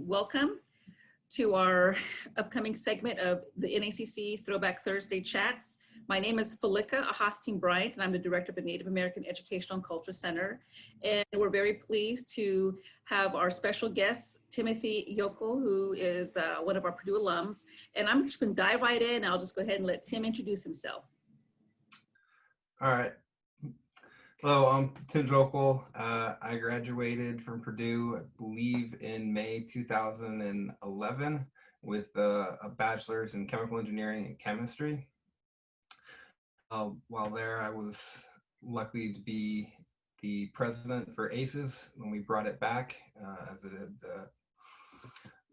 welcome to our upcoming segment of the NAECC Throwback Thursday chats. My name is Felika Ahastin Bryant, and I'm the director of the Native American Educational and Culture Center. And we're very pleased to have our special guest, Timothy Jokle, who is one of our Purdue alums. And I'm just going to dive right in. I'll just go ahead and let Tim introduce himself. All right. Hello, I'm Tim Jokle. I graduated from Purdue, I believe, in May 2011 with a bachelor's in chemical engineering and chemistry. While there, I was lucky to be the president for ACES when we brought it back, as it had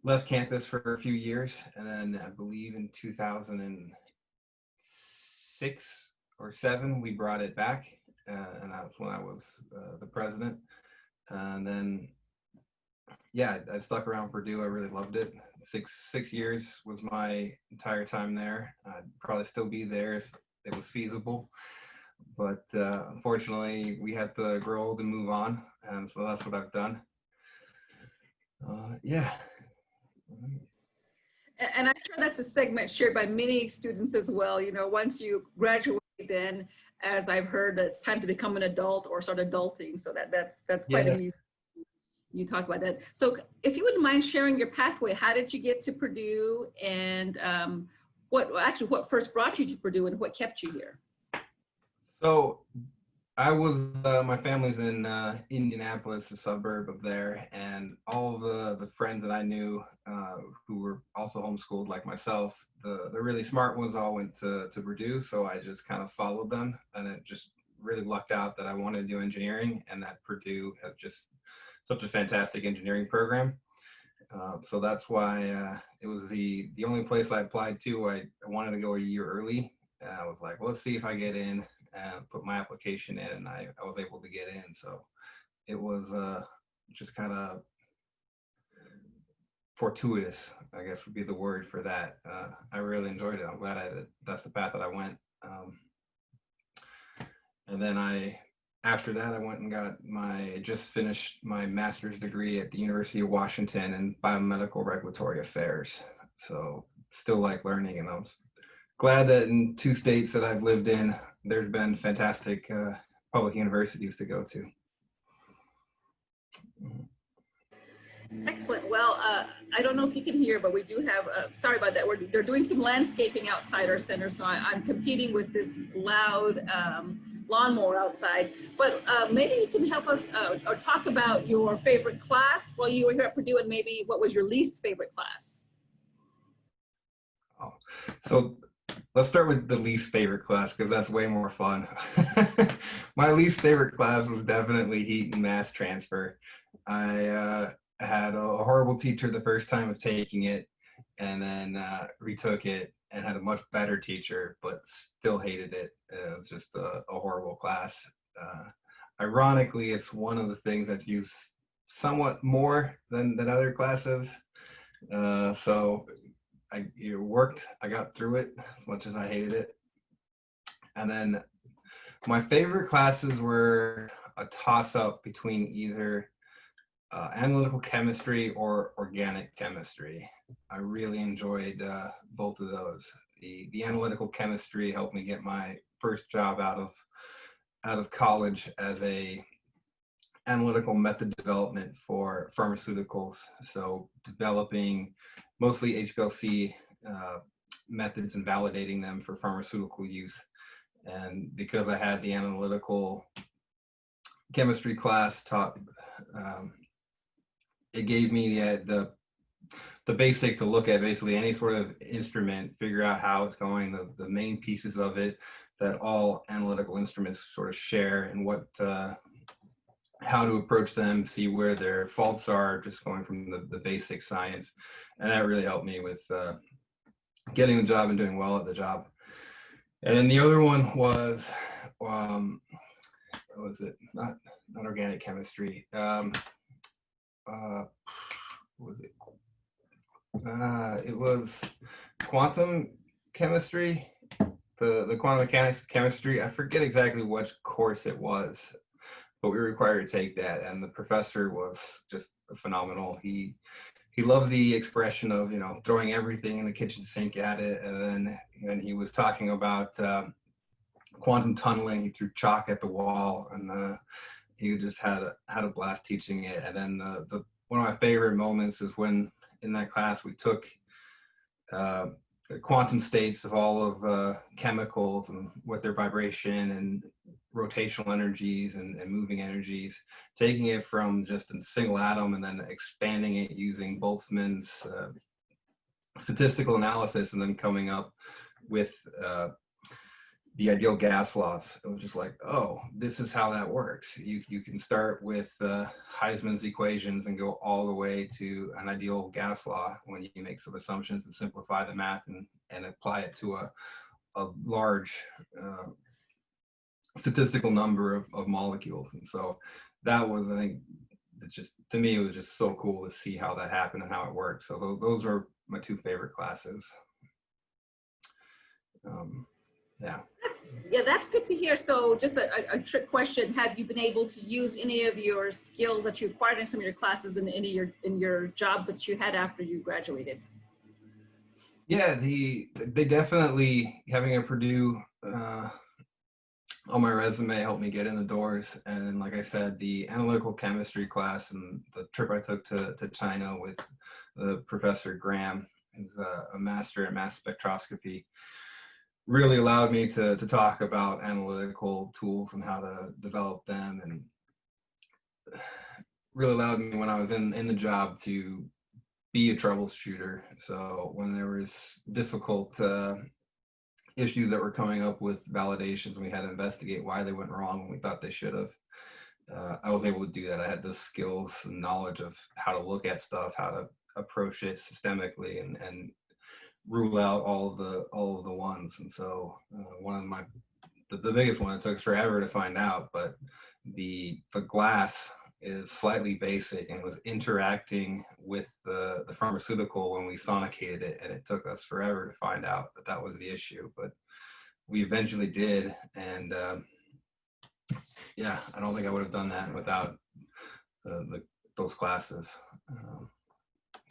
left campus for a few years. And then I believe in 2006 or 7, we brought it back. And that's when I was the president. And then, yeah, I stuck around Purdue. I really loved it. Six years was my entire time there. I'd probably still be there if it was feasible. But unfortunately, we had to grow old and move on. And so that's what I've done. Yeah. And I'm sure that's a segment shared by many students as well. You know, once you graduate, then as I've heard, it's time to become an adult or start adulting. So that's quite amusing. You talk about that. So if you wouldn't mind sharing your pathway, how did you get to Purdue, and what first brought you to Purdue and what kept you here? So I was, my family's in Indianapolis, a suburb of there, and all of the friends that I knew who were also homeschooled like myself, the really smart ones all went to Purdue, so I just kind of followed them, and it just really lucked out that I wanted to do engineering, and that Purdue has just such a fantastic engineering program. So that's why it was the only place I applied to. I wanted to go a year early, and I was like, well, let's see if I get in. And put my application in, and I was able to get in. So it was just kind of fortuitous, I guess would be the word for that. I really enjoyed it. I'm glad that's the path that I went. And then after that, I went and just finished my master's degree at the University of Washington in biomedical regulatory affairs. So still like learning, and I was glad that in 2 states that I've lived in, there's been fantastic public universities to go to. Excellent. Well, I don't know if you can hear, but we do have, sorry about that, they're doing some landscaping outside our center, so I'm competing with this loud lawnmower outside. But maybe you can help us or talk about your favorite class while you were here at Purdue, and maybe what was your least favorite class? Oh, so let's start with the least favorite class, because that's way more fun. My least favorite class was definitely heat and mass transfer. I had a horrible teacher the first time of taking it, and then retook it and had a much better teacher, but still hated it. It was just a horrible class. Ironically, it's one of the things that's used somewhat more than other classes. So it worked. I got through it as much as I hated it. And then my favorite classes were a toss-up between either analytical chemistry or organic chemistry. I really enjoyed both of those. The analytical chemistry helped me get my first job out of college as a analytical method development for pharmaceuticals. So developing mostly HPLC methods and validating them for pharmaceutical use. And because I had the analytical chemistry class taught, it gave me the basic to look at basically any sort of instrument, figure out how it's going, the main pieces of it that all analytical instruments sort of share, and what how to approach them, see where their faults are, just going from the basic science. And that really helped me with getting the job and doing well at the job. And then the other one was, what was it? Not organic chemistry. What was it? It was quantum chemistry, the quantum mechanics chemistry. I forget exactly which course it was, but we were required to take that, and the professor was just phenomenal. He he loved the expression of, you know, throwing everything in the kitchen sink at it. And then when he was talking about quantum tunneling, he threw chalk at the wall, and he just had a blast teaching it. And then one of my favorite moments is when in that class we took quantum states of all of chemicals and what their vibration and rotational energies and moving energies, taking it from just a single atom and then expanding it using Boltzmann's statistical analysis, and then coming up with the ideal gas laws. It was just like, oh, this is how that works. You can start with Heisman's equations and go all the way to an ideal gas law when you make some assumptions and simplify the math and apply it to a large statistical number of molecules. And so that was, I think, it's just, to me, it was just so cool to see how that happened and how it worked. So those are my two favorite classes. Yeah. That's good to hear. So just a trick question: have you been able to use any of your skills that you acquired in some of your classes in your jobs that you had after you graduated? Yeah, they definitely, having a Purdue on my resume helped me get in the doors. And like I said, the analytical chemistry class and the trip I took to China with the Professor Graham, who's a master in mass spectroscopy, really allowed me to talk about analytical tools and how to develop them, and really allowed me when I was in the job to be a troubleshooter. So when there was difficult issues that were coming up with validations, and we had to investigate why they went wrong when we thought they should have, I was able to do that. I had the skills and knowledge of how to look at stuff, how to approach it systemically, and rule out all of the ones. And so one of the biggest one, it took forever to find out, but the glass is slightly basic and was interacting with the pharmaceutical when we sonicated it, and it took us forever to find out that was the issue, but we eventually did. And yeah, I don't think I would have done that without those classes.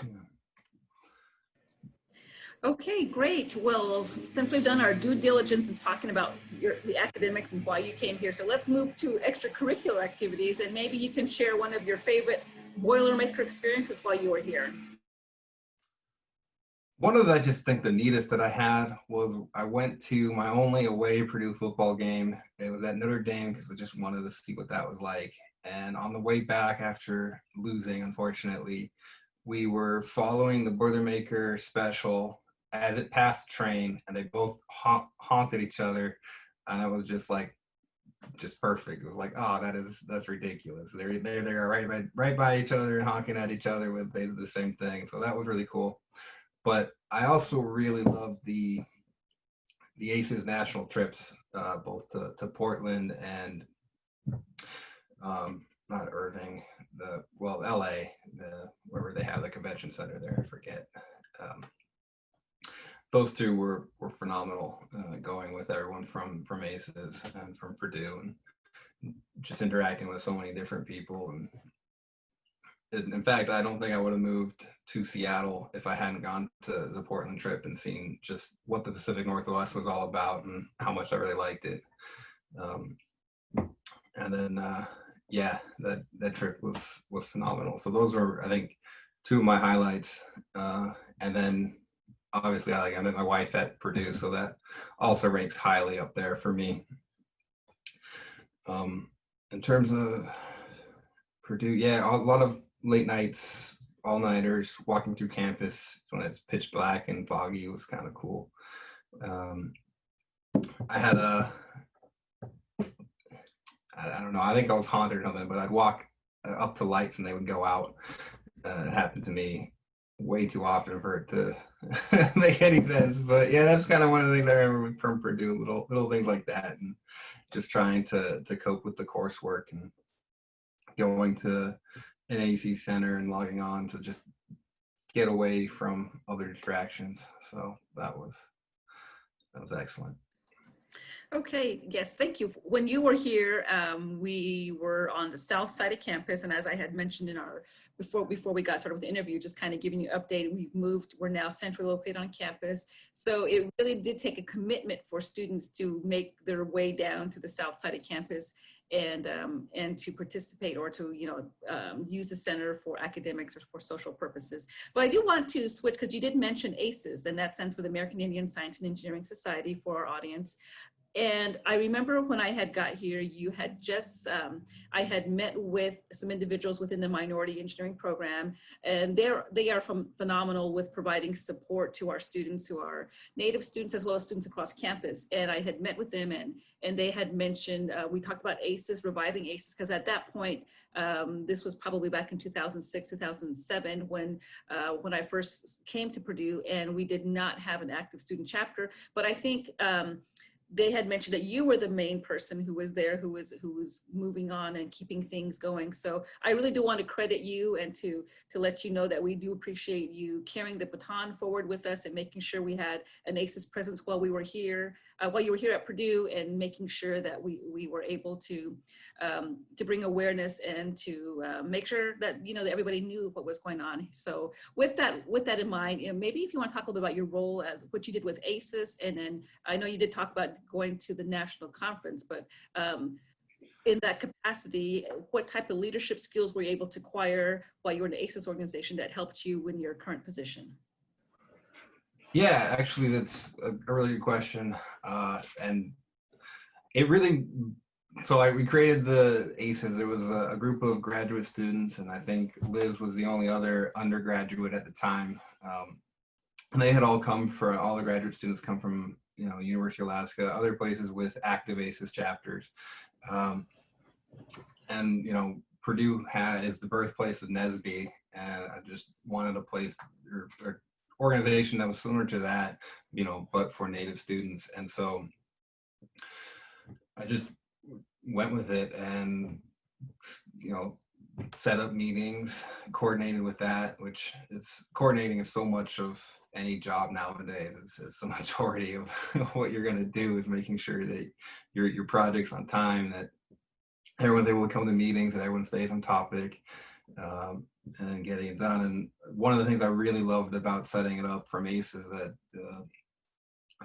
Yeah. Okay, great. Well, since we've done our due diligence in talking about the academics and why you came here, so let's move to extracurricular activities, and maybe you can share one of your favorite Boilermaker experiences while you were here. One of the, I just think the neatest that I had was I went to my only away Purdue football game. It was at Notre Dame because I just wanted to see what that was like. And on the way back after losing, unfortunately, we were following the Boilermaker special as it passed the train, and they both honked at each other, and I was just like, just perfect. It was like, oh, that's ridiculous. They are right by each other and honking at each other with the same thing. So that was really cool. But I also really loved the ACES national trips, both to Portland and not Irving, LA, wherever they have the convention center there, I forget. Those two were phenomenal, going with everyone from ACES and from Purdue, and just interacting with so many different people. And in fact, I don't think I would have moved to Seattle if I hadn't gone to the Portland trip and seen just what the Pacific Northwest was all about and how much I really liked it. And then, yeah, that trip was phenomenal. So those were, I think, two of my highlights. And then obviously I met my wife at Purdue, so that also ranks highly up there for me. In terms of Purdue, yeah, a lot of late nights, all-nighters, walking through campus when it's pitch black and foggy was kind of cool. I had I don't know, I think I was haunted or something, but I'd walk up to lights and they would go out. It happened to me way too often for it to make any sense. But yeah, that's kind of one of the things I remember from Purdue, little things like that, and just trying to cope with the coursework and going to an AC center and logging on to just get away from other distractions. So that was excellent. Okay, yes, thank you. When you were here, we were on the south side of campus, and as I had mentioned in our before we got started with the interview, just kind of giving you an update. We're now centrally located on campus. So it really did take a commitment for students to make their way down to the south side of campus and to participate or to, use the center for academics or for social purposes. But I do want to switch, because you did mention ACES, and that stands for the American Indian Science and Engineering Society for our audience. And I remember when I had got here, you had just, I had met with some individuals within the minority engineering program, and they are phenomenal with providing support to our students who are Native students as well as students across campus. And I had met with them, and they had mentioned, we talked about ACES, reviving ACES, because at that point, this was probably back in 2006, 2007, when I first came to Purdue, and we did not have an active student chapter. But I think, they had mentioned that you were the main person who was there, who was moving on and keeping things going. So I really do want to credit you and to let you know that we do appreciate you carrying the baton forward with us and making sure we had an ACES presence while we were here, while you were here at Purdue, and making sure that we were able to bring awareness and to make sure that that everybody knew what was going on. So with that in mind, maybe if you want to talk a little bit about your role as what you did with ACES, and then I know you did talk about going to the national conference, but in that capacity, what type of leadership skills were you able to acquire while you were in the ACES organization that helped you in your current position? Yeah, actually, that's a really good question. And it really, we created the ACES. It was a group of graduate students, and I think Liz was the only other undergraduate at the time. And they had all the graduate students come from, University of Alaska, other places with active ACES chapters. And, Purdue is the birthplace of NAECC, and I just wanted a place or organization that was similar to that, but for Native students. And so I just went with it and, set up meetings, coordinated with that, which coordinating is so much of any job nowadays. It's the majority of what you're going to do is making sure that your project's on time, that everyone's able to come to meetings, that everyone stays on topic, and getting it done. And one of the things I really loved about setting it up from ACE is that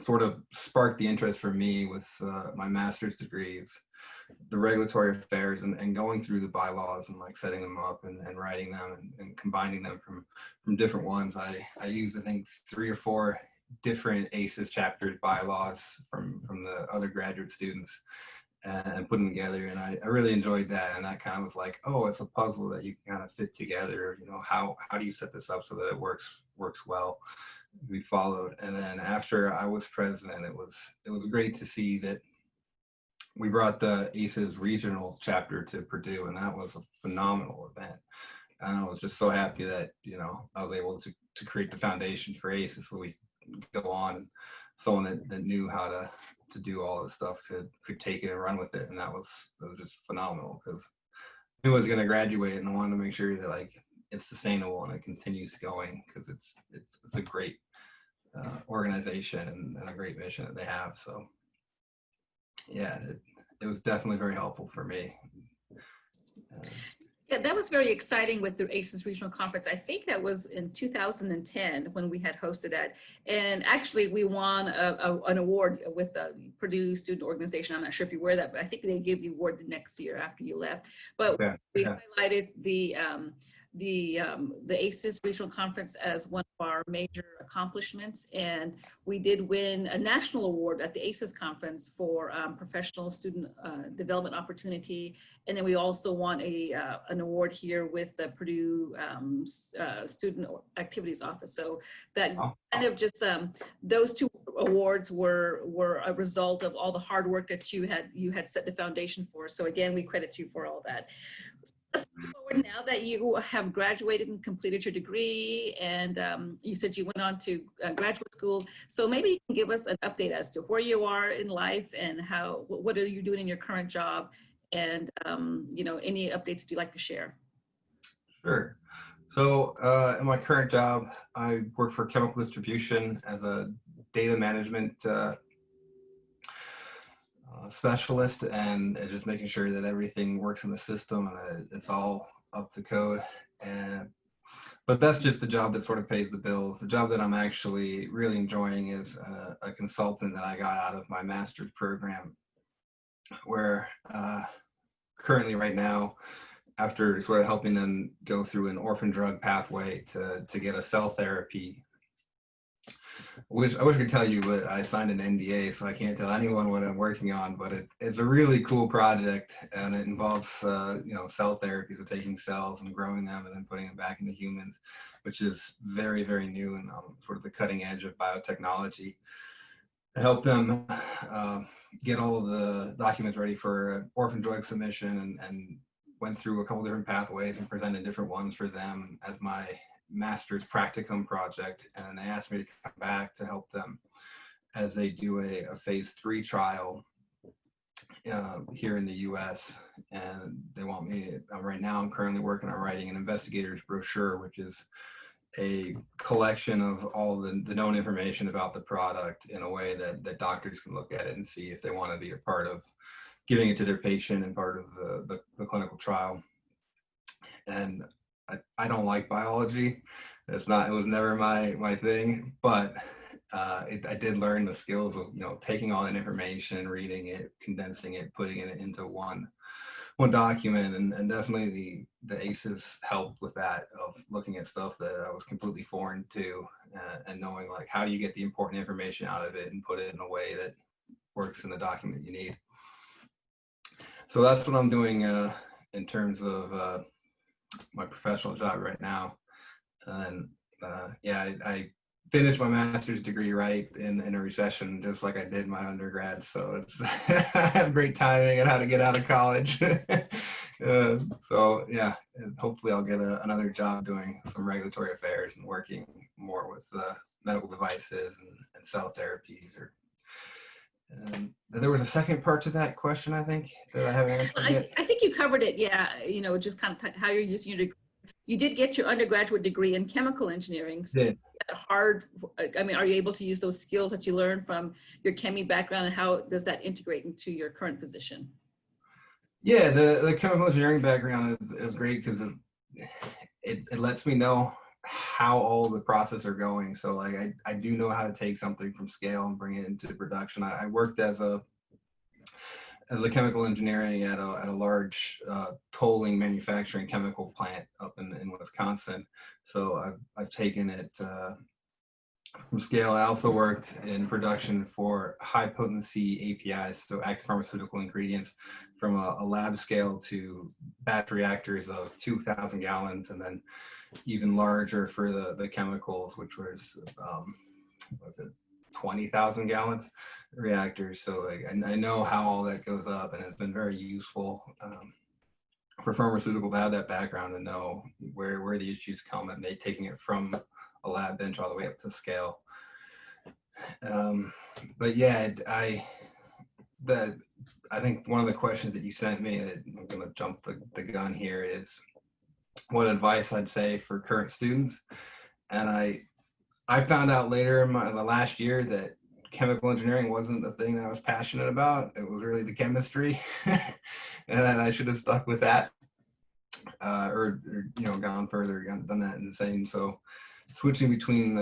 sort of sparked the interest for me with my master's degrees, the regulatory affairs, and going through the bylaws and like setting them up and writing them and combining them from different ones. I used, I think, 3 or 4 different ACES chapters bylaws from the other graduate students and put them together. And I really enjoyed that. And that kind of was like, oh, it's a puzzle that you can kind of fit together. How do you set this up so that it works well? We followed. And then after I was president, it was great to see that we brought the ACES regional chapter to Purdue, and that was a phenomenal event. And I was just so happy that, I was able to create the foundation for ACES so we could go on, and someone that knew how to do all this stuff could take it and run with it. And that was just phenomenal, because I knew I was going to graduate, and I wanted to make sure that like it's sustainable and it continues going, because it's a great organization and a great mission that they have. So yeah, it was definitely very helpful for me. Yeah, that was very exciting with the ACES Regional Conference. I think that was in 2010 when we had hosted that. And actually we won an award with the Purdue Student Organization. I'm not sure if you were that, but I think they gave you award the next year after you left. But we highlighted the ACES Regional Conference as one of our major accomplishments, and we did win a national award at the ACES conference for professional student development opportunity, and then we also won an award here with the Purdue Student Activities Office. So that kind of just those 2 awards were a result of all the hard work that you had set the foundation for. So again, we credit you for all that. Let's move forward now that you have graduated and completed your degree, and you said you went on to graduate school. So maybe you can give us an update as to where you are in life and what are you doing in your current job, and any updates you'd like to share. Sure. So in my current job, I work for chemical distribution as a data management specialist, and just making sure that everything works in the system and that it's all up to code. But that's just the job that sort of pays the bills. The job that I'm actually really enjoying is a consultant that I got out of my master's program, where currently right now, after sort of helping them go through an orphan drug pathway to get a cell therapy, which I wish I could tell you, but I signed an NDA, so I can't tell anyone what I'm working on. But it's a really cool project, and it involves cell therapy, so taking cells and growing them and then putting them back into humans, which is very, very new and sort of the cutting edge of biotechnology. I helped them get all of the documents ready for an orphan drug submission, and went through a couple different pathways and presented different ones for them as my master's practicum project. And they asked me to come back to help them as they do a phase 3 trial here in the US. And they want me, right now I'm currently working on writing an investigator's brochure, which is a collection of all the known information about the product in a way that doctors can look at it and see if they want to be a part of giving it to their patient and part of the clinical trial. And I don't like biology. It was never my thing, but I did learn the skills of taking all that information, reading it, condensing it, putting it into one document, and definitely the ACEs helped with that, of looking at stuff that I was completely foreign to, and knowing like how do you get the important information out of it and put it in a way that works in the document you need. So that's what I'm doing in terms of my professional job right now. And I finished my master's degree right in a recession, just like I did my undergrad. So it's I have great timing on how to get out of college. So yeah, hopefully I'll get another job doing some regulatory affairs and working more with medical devices and cell therapies. There was a second part to that question, I think, that I haven't answered yet. I think you covered it. Yeah, just kind of how you're using your degree. You did get your undergraduate degree in chemical engineering. So is that hard? I mean, are you able to use those skills that you learned from your chemie background, and how does that integrate into your current position? Yeah, the chemical engineering background is great because it lets me know how all the processes are going. So like I do know how to take something from scale and bring it into production. I worked as a chemical engineering at a large tolling manufacturing chemical plant up in Wisconsin. So I've taken it from scale. I also worked in production for high potency APIs, so active pharmaceutical ingredients, from a lab scale to batch reactors of 2,000 gallons, and then even larger for the chemicals, which was 20,000 gallons reactors. So like I know how all that goes up, and it's been very useful for pharmaceutical to have that background and know where the issues come, and taking it from a lab bench all the way up to scale. But yeah, I think one of the questions that you sent me, I'm going to jump the gun here, is what advice I'd say for current students. And I found out later in the last year that chemical engineering wasn't the thing that I was passionate about. It was really the chemistry, and that I should have stuck with that, or gone further, done that in the same. So switching between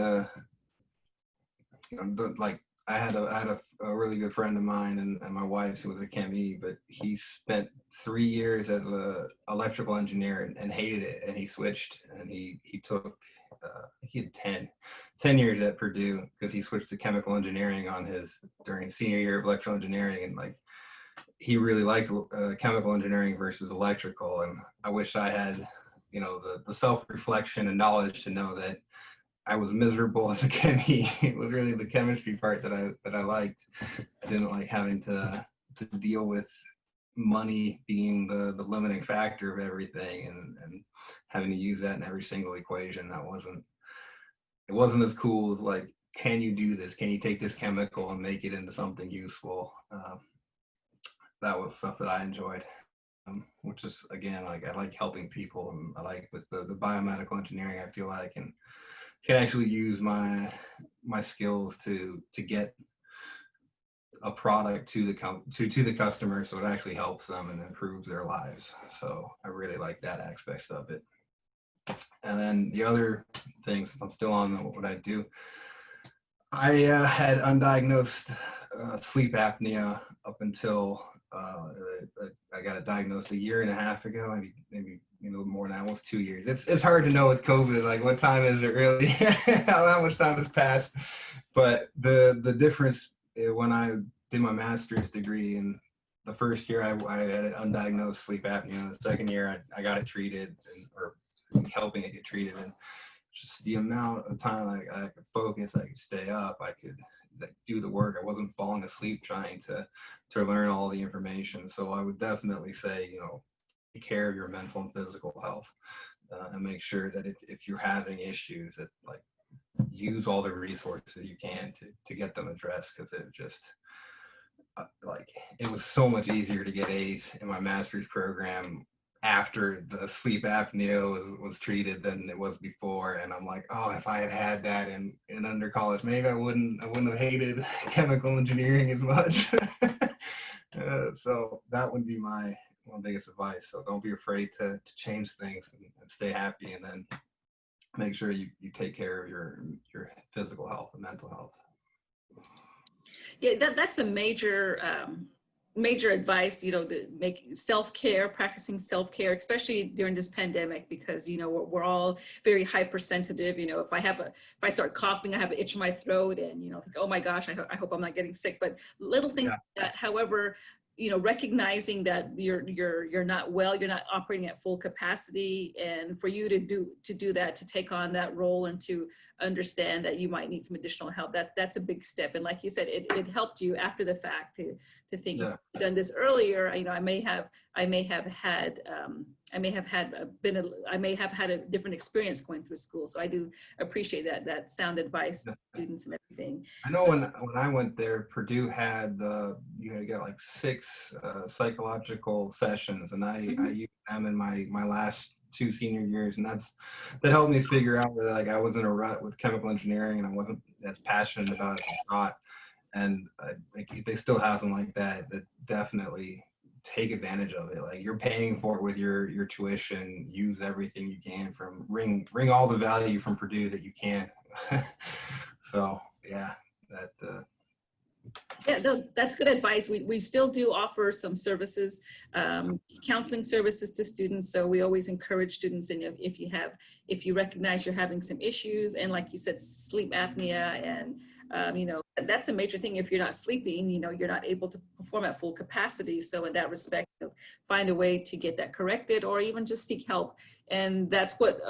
like I had a really good friend of mine and my wife's who was a ChemE, but he spent 3 years as a electrical engineer and hated it, and he switched, and he took he had 10 years at Purdue because he switched to chemical engineering during senior year of electrical engineering, and like he really liked chemical engineering versus electrical. And I wish I had the self-reflection and knowledge to know that I was miserable as a ChemE. It was really the chemistry part that I liked. I didn't like having to deal with money being the limiting factor of everything, and having to use that in every single equation. It wasn't as cool as like, can you do this? Can you take this chemical and make it into something useful? That was stuff that I enjoyed, which is, again, like I like helping people, and I like with the biomedical engineering, I feel like, and can actually use my skills to get a product to the customer, so it actually helps them and improves their lives. So I really like that aspect of it. And then the other things, I'm still on what I do. I had undiagnosed sleep apnea up until I got it diagnosed 1.5 years ago, maybe a little more than that, almost 2 years. It's hard to know with COVID, like what time is it really? how much time has passed? But the difference when I did my master's degree, in the first year I had undiagnosed sleep apnea. The second year I got it treated, or helping it get treated, and just the amount of time I could focus, I could stay up, I could do the work. I wasn't falling asleep trying to learn all the information. So I would definitely say, take care of your mental and physical health, and make sure that if you're having issues, that like use all the resources you can to get them addressed, because it just it was so much easier to get A's in my master's program after the sleep apnea was treated than it was before. And I'm like, oh, if I had that in under college, maybe I wouldn't have hated chemical engineering as much. So that would be my biggest advice. So don't be afraid to change things and stay happy, and then make sure you take care of your physical health and mental health. Yeah, that's a major advice, to make self-care, practicing self-care, especially during this pandemic, because, we're all very hypersensitive. If I start coughing, I have an itch in my throat, and, think, oh my gosh, I hope I'm not getting sick. But little things like that, however, recognizing that you're not well, you're not operating at full capacity, and for you to do that, to take on that role and to understand that you might need some additional help, that's a big step. And like you said, it helped you after the fact to think, if I'd done this earlier, I may have had a different experience going through school. So I do appreciate that sound advice to students and everything. I know when I went there, Purdue had you had to get like 6 psychological sessions, and I used them in my last 2 senior years, and that helped me figure out that I was in a rut with chemical engineering, and I wasn't as passionate about it as I thought. And if they still have something like that, definitely take advantage of it. Like, you're paying for it with your tuition. Use everything you can from wring all the value from Purdue that you can. So yeah, that's good advice. We still do offer some services, counseling services to students. So we always encourage students, and if you recognize you're having some issues, and like you said, sleep apnea, and that's a major thing. If you're not sleeping, you're not able to perform at full capacity. So in that respect, find a way to get that corrected, or even just seek help. And that's what,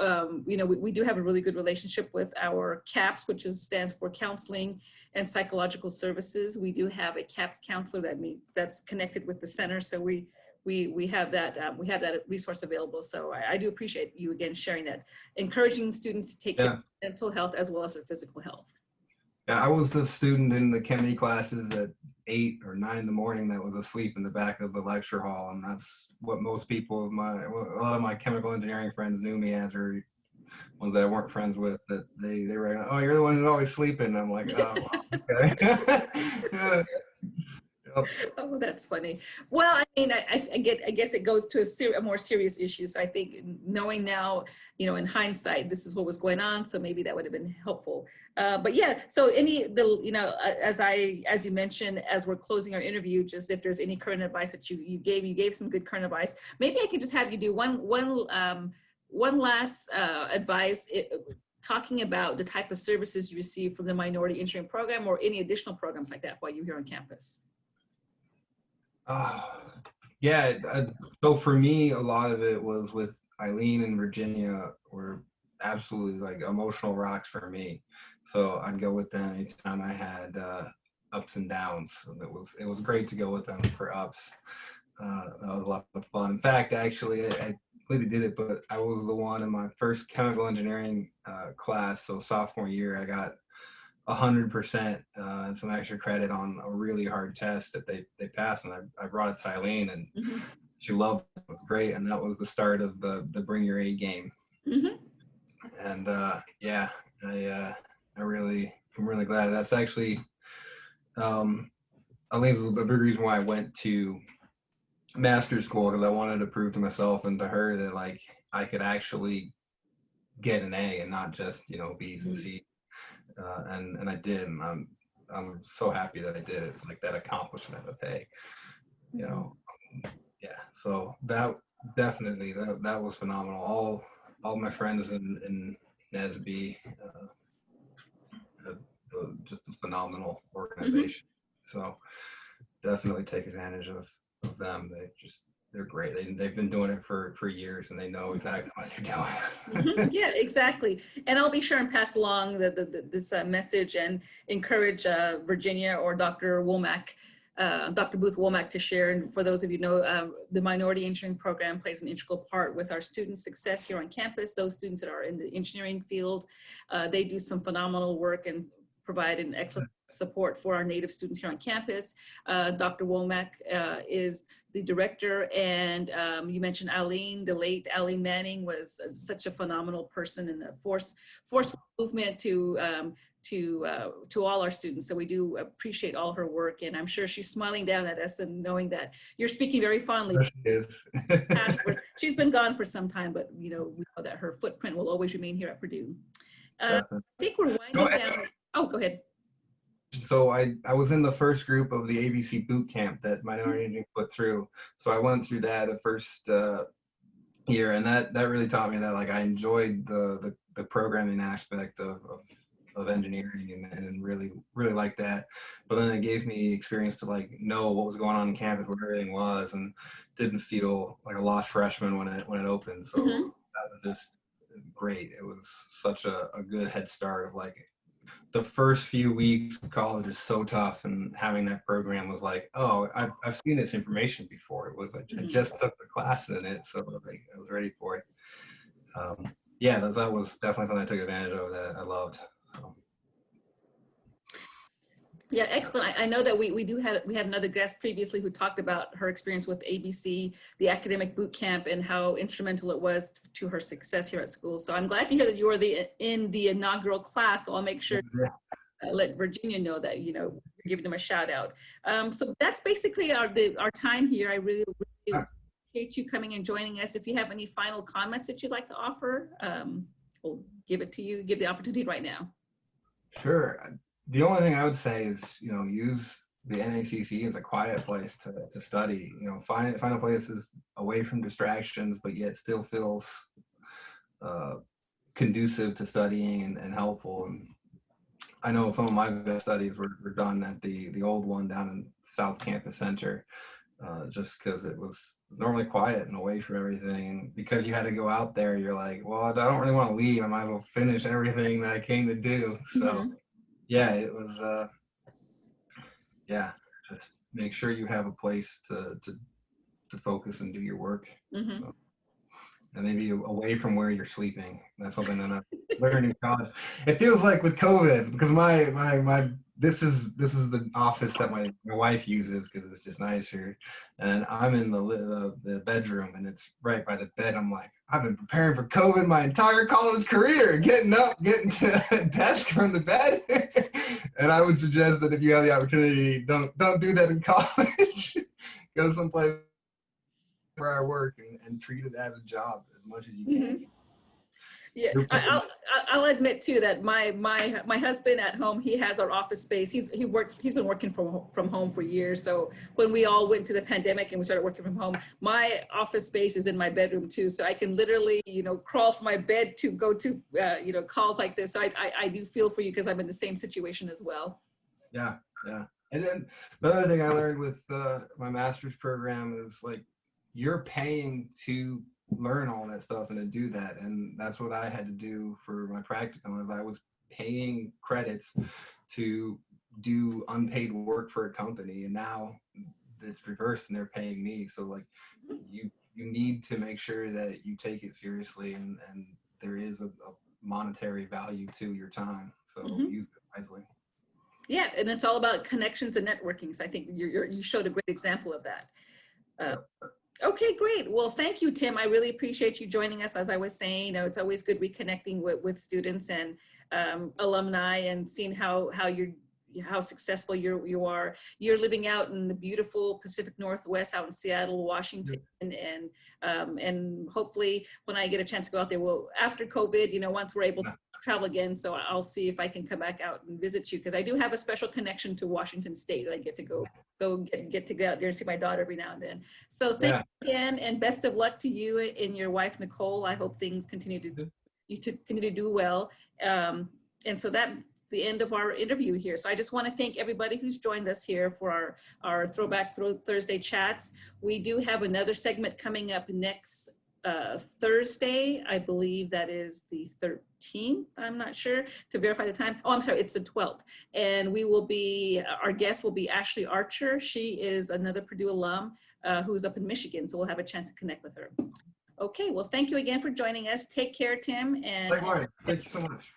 we do have a really good relationship with our CAPS, which stands for Counseling and Psychological Services. We do have a CAPS counselor that's connected with the center. So we have that resource available. So I do appreciate you again sharing that, encouraging students to take care of mental health as well as their physical health. Yeah, I was the student in the chemistry classes at 8 or 9 in the morning that was asleep in the back of the lecture hall, and that's what most people a lot of my chemical engineering friends knew me as, or ones that I weren't friends with, that they were like, oh, you're the one who's always sleeping. I'm like, oh, okay. Yeah. Oh, that's funny. Well, I mean, I guess it goes to a more serious issue. So I think knowing now, in hindsight, this is what was going on. So maybe that would have been helpful. But yeah, so as you mentioned, as we're closing our interview, just if there's any current advice that you gave some good current advice. Maybe I could just have you do one last advice, talking about the type of services you receive from the Minority Engineering Program, or any additional programs like that while you're here on campus. Yeah, so for me, a lot of it was with Eileen and Virginia, were absolutely like emotional rocks for me. So I'd go with them anytime I had ups and downs. And it was great to go with them for ups. That was a lot of fun. In fact, actually, I completely did it, but I was the one in my first chemical engineering class. So sophomore year, I got 100% and some extra credit on a really hard test that they passed, and I brought it to Eileen, and she loved it. It was great, and that was the start of the Bring Your A game. And yeah, I'm really glad. That's actually Eileen's a big reason why I went to master's school, because I wanted to prove to myself and to her that like I could actually get an A and not just, you know, B's and C's. And I did, and I'm so happy that I did. It's like that accomplishment of, hey, you know, yeah. So that definitely that was phenomenal. All my friends in NASB, just a phenomenal organization. So definitely take advantage of them. They're great. They've been doing it for years, and they know exactly what they're doing. Yeah, exactly. And I'll be sure and pass along this message and encourage Virginia or Dr. Womack, Dr. Booth Womack, to share. And for those of you who know, the Minority Engineering Program plays an integral part with our student success here on campus. Those students that are in the engineering field, they do some phenomenal work and provide an excellent support for our Native students here on campus. Dr. Womack is the director, and you mentioned Eileen, the late Eileen Manning was such a phenomenal person in the forceful movement to all our students. So we do appreciate all her work, and I'm sure she's smiling down at us and knowing that you're speaking very fondly. She's been gone for some time, but you know, we know that her footprint will always remain here at Purdue. I think we're winding down. Oh, go ahead. So I was in the first group of the ABC boot camp that Minority Engineering put through. So I went through that the first year, and that really taught me that, like, I enjoyed the programming aspect of engineering and really liked that. But then it gave me experience to, like, know what was going on campus, where everything was, and didn't feel like a lost freshman when it opened. So that was just great. It was such a good head start of, like, the first few weeks of college is so tough, and having that program was like, oh, I've seen this information before. It was like, I just took the class in it, so like, I was ready for it. Yeah, that was definitely something I took advantage of that I loved. Yeah, excellent. I know that we had another guest previously who talked about her experience with ABC, the academic boot camp, and how instrumental it was to her success here at school. So I'm glad to hear that you were in the inaugural class. So I'll make sure to let Virginia know that, you know, we're giving them a shout out. So that's basically our time here. I really appreciate you coming and joining us. If you have any final comments that you'd like to offer, we'll give it to you. Give the opportunity right now. Sure. The only thing I would say is, you know, use the NAECC as a quiet place to study. You know, find a place that's away from distractions, but yet still feels conducive to studying and helpful. And I know some of my best studies were done at the old one down in South Campus Center, just because it was normally quiet and away from everything. And because you had to go out there, you're like, well, I don't really want to leave. I might as well finish everything that I came to do. So. Yeah, it was, yeah, just make sure you have a place to focus and do your work. So, and maybe away from where you're sleeping. That's something that I've learned in college. It feels like with COVID, because this is the office that my wife uses because it's just nicer, and I'm in the bedroom, and it's right by the bed. I'm like, I've been preparing for COVID my entire college career, getting up, getting to a desk from the bed. And I would suggest that if you have the opportunity, don't do that in college. Go someplace where I work and treat it as a job as much as you can. Yeah, I'll admit too that my husband at home, he has our office space. He's been working from home for years. So when we all went to the pandemic and we started working from home, my office space is in my bedroom too. So I can literally, you know, crawl from my bed to go to you know, calls like this. So I do feel for you because I'm in the same situation as well. Yeah. And then the other thing I learned with my master's program is, like, you're paying to learn all that stuff and to do that, and that's what I had to do for my practicum. Is I was paying credits to do unpaid work for a company, and now it's reversed and they're paying me. So, like, you need to make sure that you take it seriously, and there is a monetary value to your time, so use it wisely. Yeah, and it's all about connections and networking. So I think you showed a great example of that. Okay, great. Well, thank you, Tim. I really appreciate you joining us. As I was saying, you know, it's always good reconnecting with students and alumni, and seeing how you're how successful you are. You're living out in the beautiful Pacific Northwest, out in Seattle, Washington, and hopefully when I get a chance to go out there, after COVID, you know, once we're able to travel again, so I'll see if I can come back out and visit you, because I do have a special connection to Washington State. I get to go get to go out there and see my daughter every now and then. So thank you again, and best of luck to you and your wife Nicole. I hope things continue to do well. And so that's the end of our interview here. So I just want to thank everybody who's joined us here for our Throwback Thursday chats. We do have another segment coming up next Thursday. I believe that is the 13th. I'm not sure to verify the time. Oh, I'm sorry, it's the 12th. And our guest will be Ashley Archer. She is another Purdue alum who's up in Michigan. So we'll have a chance to connect with her. Okay, well, thank you again for joining us. Take care, Tim. And likewise, thank you so much.